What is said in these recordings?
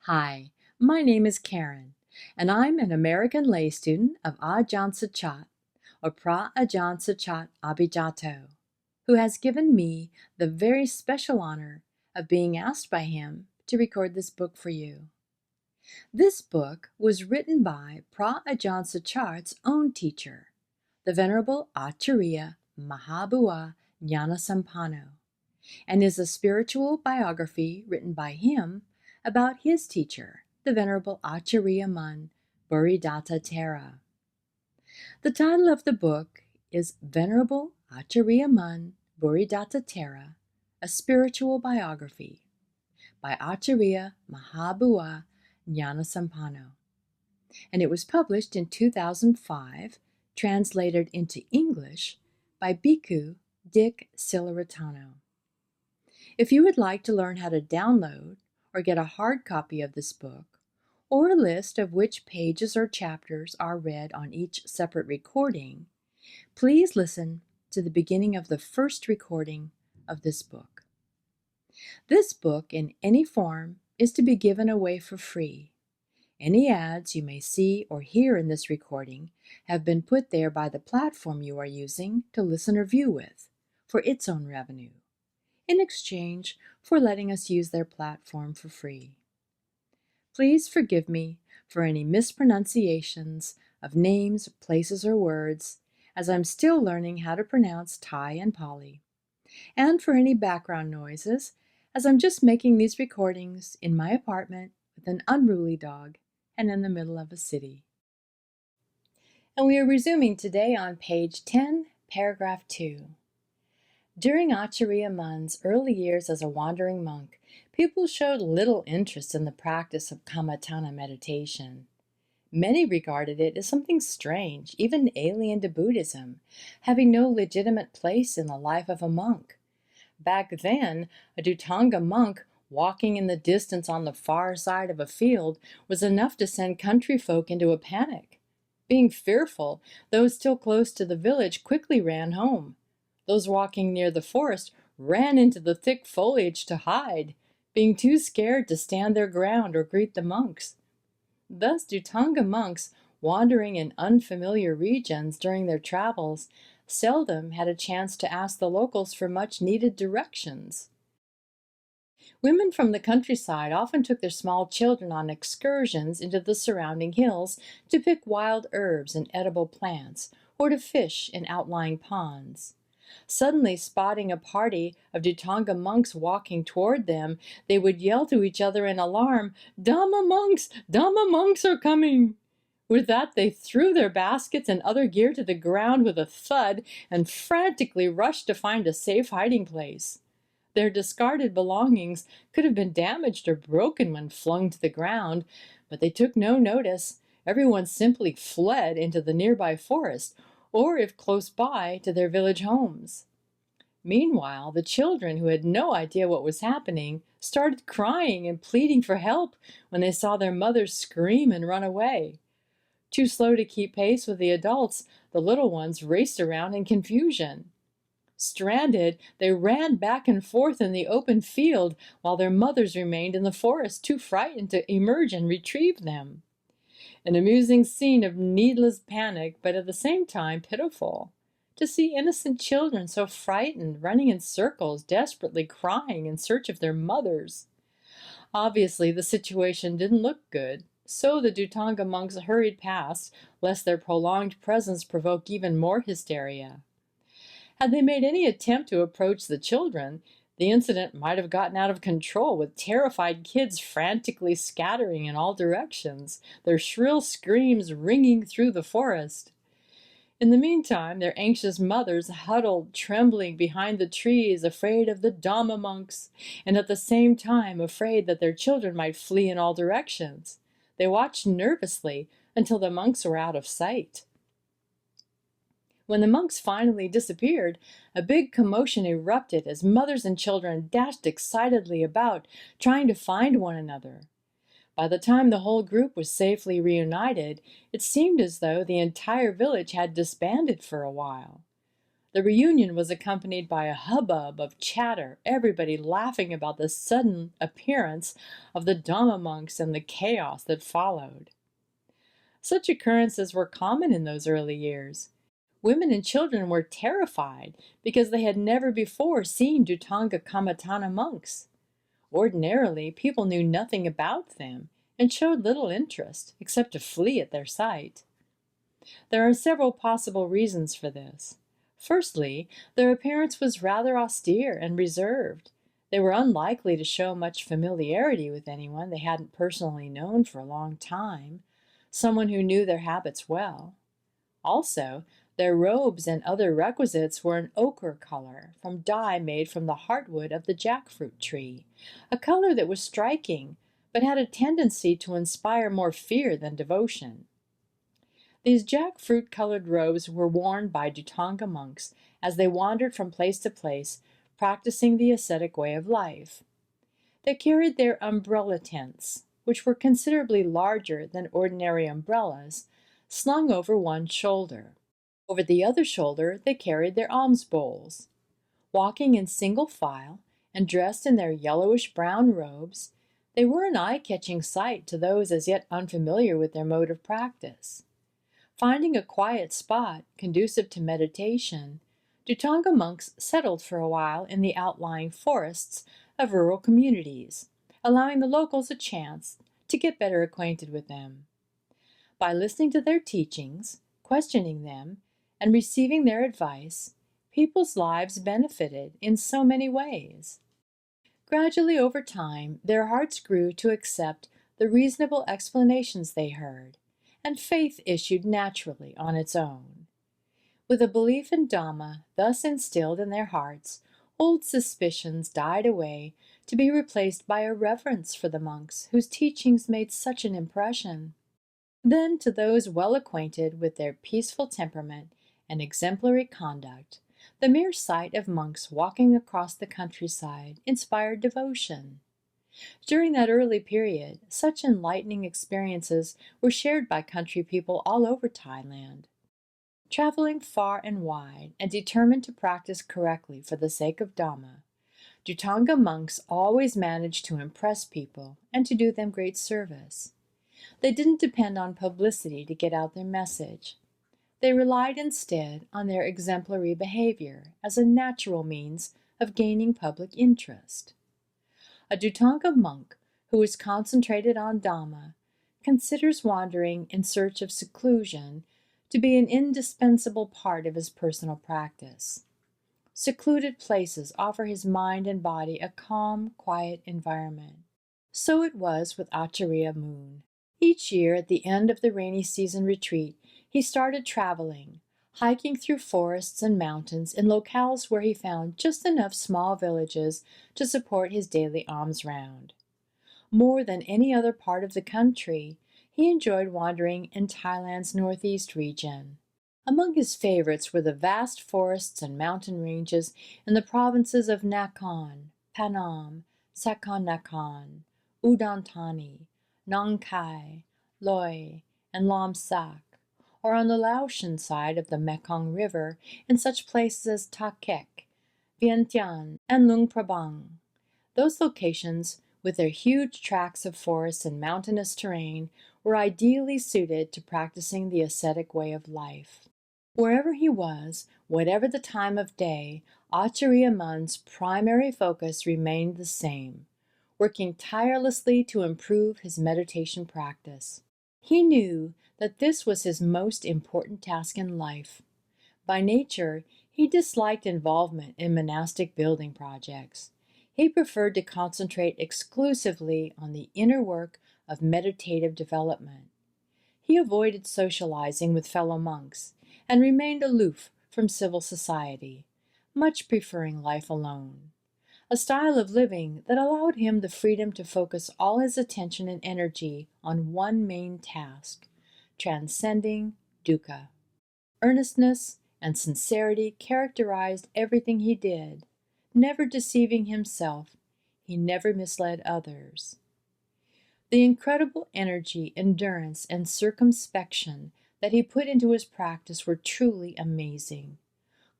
Hi, my name is Karen, and I'm an American lay student of Ajahn Suchat, or Pra Ajahn Suchat Abhijato, who has given me the very special honor of being asked by him to record this book for you. This book was written by Pra Ajahn Suchat's own teacher, the Venerable Acariya Mun Nanasampanno, and is a spiritual biography written by him about his teacher, the Venerable Acariya Mun Biography. The title of the book is Venerable Acariya Mun Biography, a spiritual biography by Acariya Mun Nanasampanno, and it was published in 2005, translated into English by Bhikkhu Dick Silaratano. If you would like to learn how to download or get a hard copy of this book, or a list of which pages or chapters are read on each separate recording, please listen to the beginning of the first recording of this book. This book, in any form, is to be given away for free. Any ads you may see or hear in this recording have been put there by the platform you are using to listen or view with, for its own revenue, in exchange for letting us use their platform for free. Please forgive me for any mispronunciations of names, places, or words, as I'm still learning how to pronounce Thai and Pali, and for any background noises, as I'm just making these recordings in my apartment with an unruly dog and in the middle of a city. And we are resuming today on page 10, paragraph 2. During Acariya Mun's early years as a wandering monk, people showed little interest in the practice of kammatthana meditation. Many regarded it as something strange, even alien to Buddhism, having no legitimate place in the life of a monk. Back then, a Dhutanga monk walking in the distance on the far side of a field was enough to send country folk into a panic. Being fearful, those still close to the village quickly ran home. Those walking near the forest ran into the thick foliage to hide, being too scared to stand their ground or greet the monks. Thus Dhutanga monks, wandering in unfamiliar regions during their travels, seldom had a chance to ask the locals for much-needed directions. Women from the countryside often took their small children on excursions into the surrounding hills to pick wild herbs and edible plants, or to fish in outlying ponds. Suddenly spotting a party of Dhutanga monks walking toward them, they would yell to each other in alarm, "Dhamma monks! Dhamma monks are coming!" With that, they threw their baskets and other gear to the ground with a thud and frantically rushed to find a safe hiding place. Their discarded belongings could have been damaged or broken when flung to the ground, but they took no notice. Everyone simply fled into the nearby forest, or if close by, to their village homes. Meanwhile, the children, who had no idea what was happening, started crying and pleading for help when they saw their mothers scream and run away. Too slow to keep pace with the adults, the little ones raced around in confusion. Stranded, they ran back and forth in the open field, while their mothers remained in the forest, too frightened to emerge and retrieve them. An amusing scene of needless panic, but at the same time pitiful. To see innocent children so frightened, running in circles, desperately crying in search of their mothers. Obviously, the situation didn't look good, so the Dhutanga monks hurried past, lest their prolonged presence provoke even more hysteria. Had they made any attempt to approach the children, the incident might have gotten out of control, with terrified kids frantically scattering in all directions, their shrill screams ringing through the forest. In the meantime, their anxious mothers huddled, trembling behind the trees, afraid of the Dhamma monks, and at the same time afraid that their children might flee in all directions. They watched nervously until the monks were out of sight. When the monks finally disappeared, a big commotion erupted as mothers and children dashed excitedly about, trying to find one another. By the time the whole group was safely reunited, it seemed as though the entire village had disbanded for a while. The reunion was accompanied by a hubbub of chatter, everybody laughing about the sudden appearance of the Dhamma monks and the chaos that followed. Such occurrences were common in those early years. Women and children were terrified because they had never before seen Dhutanga Kamathana monks. Ordinarily, people knew nothing about them and showed little interest, except to flee at their sight. There are several possible reasons for this. Firstly, their appearance was rather austere and reserved. They were unlikely to show much familiarity with anyone they hadn't personally known for a long time, someone who knew their habits well. Also, their robes and other requisites were an ochre color, from dye made from the heartwood of the jackfruit tree, a color that was striking, but had a tendency to inspire more fear than devotion. These jackfruit-colored robes were worn by Dhutanga monks as they wandered from place to place, practicing the ascetic way of life. They carried their umbrella tents, which were considerably larger than ordinary umbrellas, slung over one shoulder. Over the other shoulder they carried their alms bowls. Walking in single file and dressed in their yellowish-brown robes, they were an eye-catching sight to those as yet unfamiliar with their mode of practice. Finding a quiet spot conducive to meditation, Dhutanga monks settled for a while in the outlying forests of rural communities, allowing the locals a chance to get better acquainted with them. By listening to their teachings, questioning them, and receiving their advice, people's lives benefited in so many ways. Gradually over time, their hearts grew to accept the reasonable explanations they heard, and faith issued naturally on its own. With a belief in Dhamma thus instilled in their hearts, old suspicions died away to be replaced by a reverence for the monks whose teachings made such an impression. Then, to those well acquainted with their peaceful temperament and exemplary conduct, the mere sight of monks walking across the countryside inspired devotion. During that early period, such enlightening experiences were shared by country people all over Thailand. Traveling far and wide and determined to practice correctly for the sake of Dhamma, Dhutanga monks always managed to impress people and to do them great service. They didn't depend on publicity to get out their message. They relied instead on their exemplary behavior as a natural means of gaining public interest. A Dhutanga monk who is concentrated on Dhamma considers wandering in search of seclusion to be an indispensable part of his personal practice. Secluded places offer his mind and body a calm, quiet environment. So it was with Acariya Mun. Each year at the end of the rainy season retreat, he started traveling, hiking through forests and mountains in locales where he found just enough small villages to support his daily alms round. More than any other part of the country, he enjoyed wandering in Thailand's northeast region. Among his favorites were the vast forests and mountain ranges in the provinces of Nakhon, Panom, Sakon Nakhon, Udon Thani, Nong Khai, Loi, and Lam Sak, or on the Laotian side of the Mekong River in such places as Ta Kek, Vientiane, and Luang Prabang. Those locations, with their huge tracts of forest and mountainous terrain, were ideally suited to practicing the ascetic way of life. Wherever he was, whatever the time of day, Acariya Mun's primary focus remained the same, working tirelessly to improve his meditation practice. He knew that this was his most important task in life. By nature, he disliked involvement in monastic building projects. He preferred to concentrate exclusively on the inner work of meditative development. He avoided socializing with fellow monks and remained aloof from civil society, much preferring life alone, a style of living that allowed him the freedom to focus all his attention and energy on one main task, transcending dukkha. Earnestness and sincerity characterized everything he did. Never deceiving himself, he never misled others. The incredible energy, endurance, and circumspection that he put into his practice were truly amazing.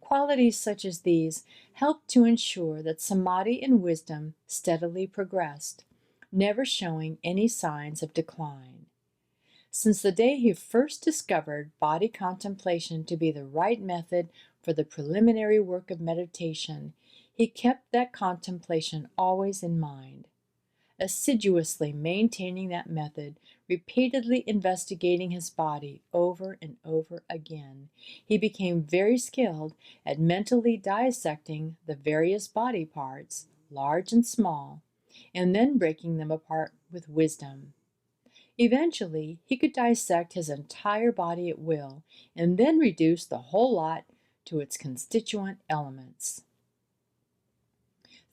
Qualities such as these helped to ensure that samadhi and wisdom steadily progressed, never showing any signs of decline. Since the day he first discovered body contemplation to be the right method for the preliminary work of meditation, he kept that contemplation always in mind, assiduously maintaining that method, repeatedly investigating his body over and over again. He became very skilled at mentally dissecting the various body parts, large and small, and then breaking them apart with wisdom. Eventually, he could dissect his entire body at will and then reduce the whole lot to its constituent elements.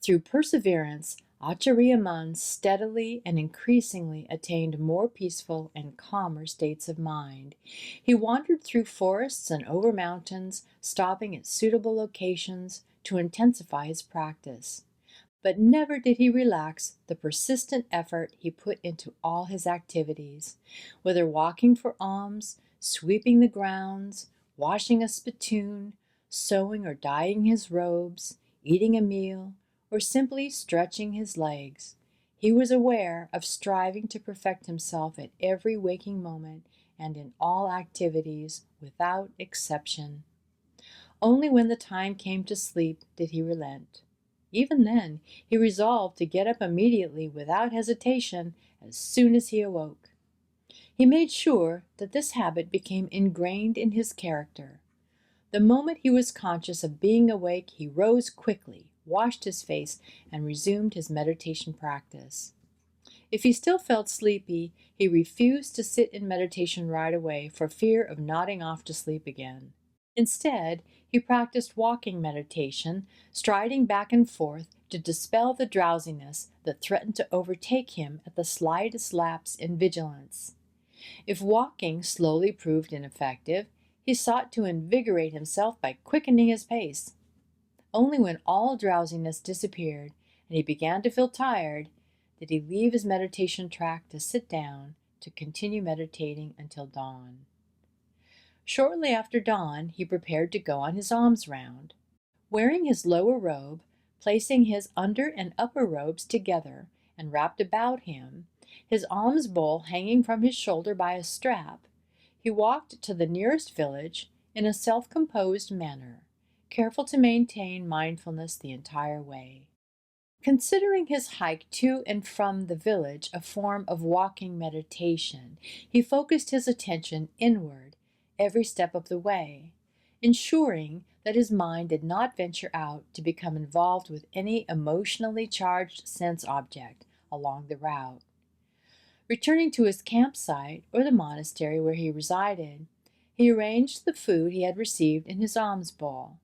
Through perseverance, Acariya Mun steadily and increasingly attained more peaceful and calmer states of mind. He wandered through forests and over mountains, stopping at suitable locations to intensify his practice. But never did he relax the persistent effort he put into all his activities, whether walking for alms, sweeping the grounds, washing a spittoon, sewing or dyeing his robes, eating a meal, or simply stretching his legs. He was aware of striving to perfect himself at every waking moment and in all activities without exception. Only when the time came to sleep did he relent. Even then, he resolved to get up immediately without hesitation as soon as he awoke. He made sure that this habit became ingrained in his character. The moment he was conscious of being awake, he rose quickly, washed his face, and resumed his meditation practice. If he still felt sleepy, he refused to sit in meditation right away for fear of nodding off to sleep again. Instead, he practiced walking meditation, striding back and forth to dispel the drowsiness that threatened to overtake him at the slightest lapse in vigilance. If walking slowly proved ineffective, he sought to invigorate himself by quickening his pace. Only when all drowsiness disappeared and he began to feel tired did he leave his meditation track to sit down to continue meditating until dawn. Shortly after dawn, he prepared to go on his alms round. Wearing his lower robe, placing his under and upper robes together and wrapped about him, his alms bowl hanging from his shoulder by a strap, he walked to the nearest village in a self-composed manner, careful to maintain mindfulness the entire way. Considering his hike to and from the village a form of walking meditation, he focused his attention inward every step of the way, ensuring that his mind did not venture out to become involved with any emotionally charged sense object along the route. Returning to his campsite or the monastery where he resided, he arranged the food he had received in his alms bowl.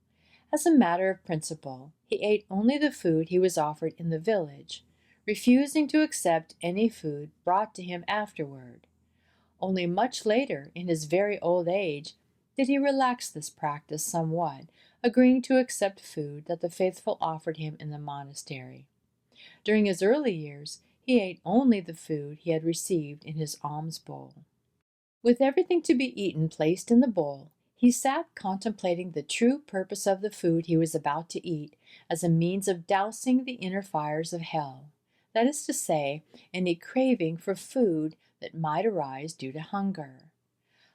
As a matter of principle, he ate only the food he was offered in the village, refusing to accept any food brought to him afterward. Only much later, in his very old age, did he relax this practice somewhat, agreeing to accept food that the faithful offered him in the monastery. During his early years, he ate only the food he had received in his alms bowl. With everything to be eaten placed in the bowl, he sat contemplating the true purpose of the food he was about to eat as a means of dousing the inner fires of hell, that is to say, any craving for food that might arise due to hunger.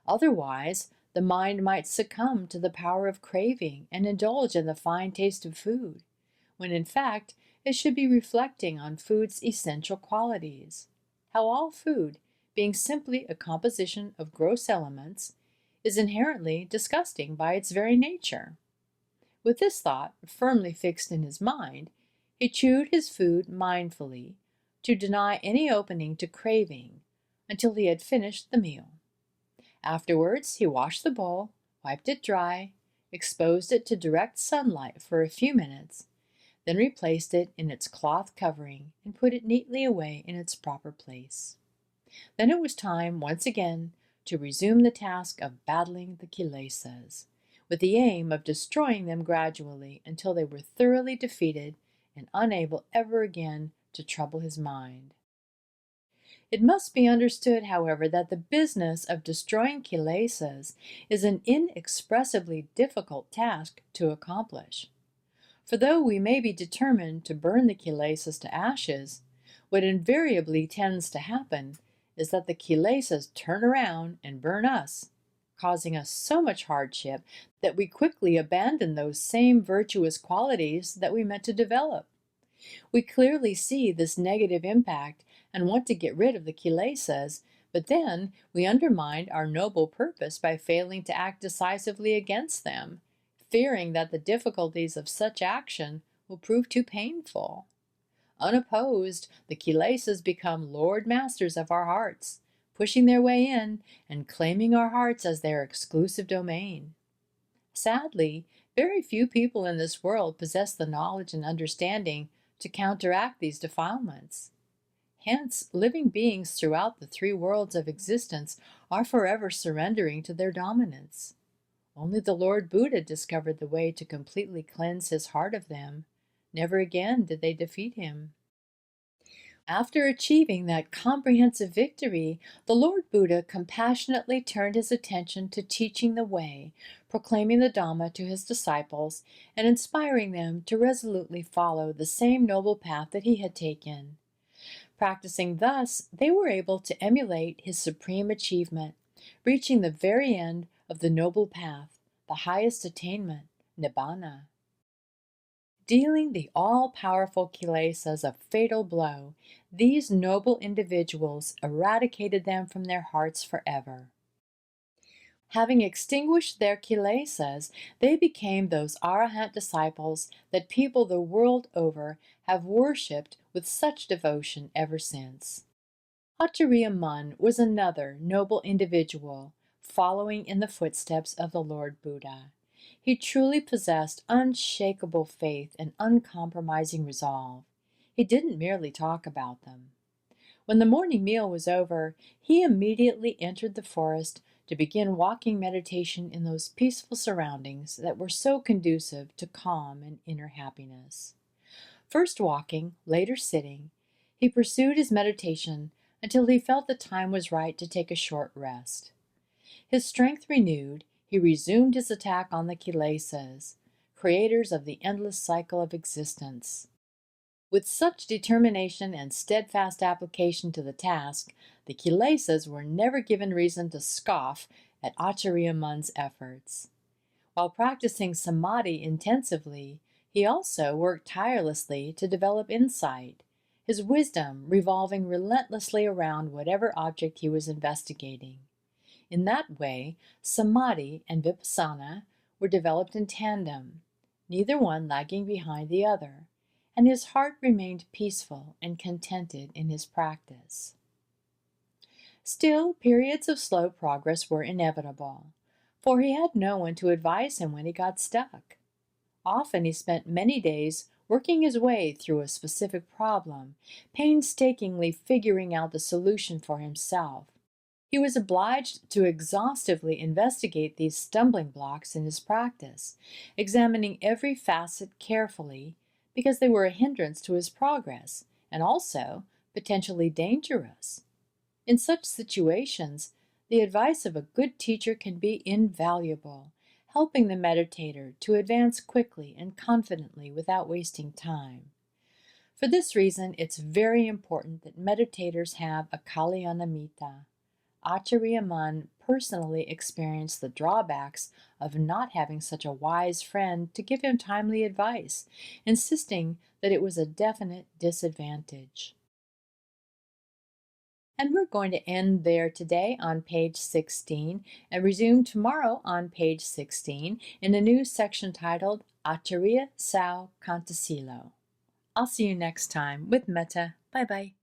Otherwise, the mind might succumb to the power of craving and indulge in the fine taste of food, when in fact it should be reflecting on food's essential qualities. How all food, being simply a composition of gross elements, is inherently disgusting by its very nature. With this thought firmly fixed in his mind, he chewed his food mindfully to deny any opening to craving until he had finished the meal. Afterwards, he washed the bowl, wiped it dry, exposed it to direct sunlight for a few minutes, then replaced it in its cloth covering and put it neatly away in its proper place. Then it was time once again to resume the task of battling the kilesas, with the aim of destroying them gradually until they were thoroughly defeated and unable ever again to trouble his mind. It must be understood, however, that the business of destroying kilesas is an inexpressibly difficult task to accomplish. For though we may be determined to burn the kilesas to ashes, what invariably tends to happen is that the kilesas turn around and burn us, causing us so much hardship that we quickly abandon those same virtuous qualities that we meant to develop. We clearly see this negative impact and want to get rid of the kilesas, but then we undermine our noble purpose by failing to act decisively against them, fearing that the difficulties of such action will prove too painful. Unopposed, the kilesas become lord masters of our hearts, pushing their way in and claiming our hearts as their exclusive domain. Sadly, very few people in this world possess the knowledge and understanding to counteract these defilements. Hence, living beings throughout the three worlds of existence are forever surrendering to their dominance. Only the Lord Buddha discovered the way to completely cleanse his heart of them. Never again did they defeat him. After achieving that comprehensive victory, the Lord Buddha compassionately turned his attention to teaching the way, proclaiming the Dhamma to his disciples, and inspiring them to resolutely follow the same noble path that he had taken. Practicing thus, they were able to emulate his supreme achievement, reaching the very end of the noble path, the highest attainment, Nibbana. Dealing the all-powerful kilesas a fatal blow, these noble individuals eradicated them from their hearts forever. Having extinguished their kilesas, they became those arahant disciples that people the world over have worshipped with such devotion ever since. Acariya Mun was another noble individual, following in the footsteps of the Lord Buddha. He truly possessed unshakable faith and uncompromising resolve. He didn't merely talk about them. When the morning meal was over, he immediately entered the forest to begin walking meditation in those peaceful surroundings that were so conducive to calm and inner happiness. First walking, later sitting, he pursued his meditation until he felt the time was right to take a short rest. His strength renewed, he resumed his attack on the kilesas, creators of the endless cycle of existence. With such determination and steadfast application to the task, the kilesas were never given reason to scoff at Acariya Mun's efforts. While practicing samadhi intensively, he also worked tirelessly to develop insight, his wisdom revolving relentlessly around whatever object he was investigating. In that way, samadhi and vipassana were developed in tandem, neither one lagging behind the other, and his heart remained peaceful and contented in his practice. Still, periods of slow progress were inevitable, for he had no one to advise him when he got stuck. Often he spent many days working his way through a specific problem, painstakingly figuring out the solution for himself. He was obliged to exhaustively investigate these stumbling blocks in his practice, examining every facet carefully because they were a hindrance to his progress and also potentially dangerous. In such situations, the advice of a good teacher can be invaluable, helping the meditator to advance quickly and confidently without wasting time. For this reason, it's very important that meditators have a Kalyanamitta. Acariya Mun personally experienced the drawbacks of not having such a wise friend to give him timely advice, insisting that it was a definite disadvantage. And we're going to end there today on page 16 and resume tomorrow on page 16 in a new section titled Acariya Sao Kantasilo. I'll see you next time with Metta. Bye-bye.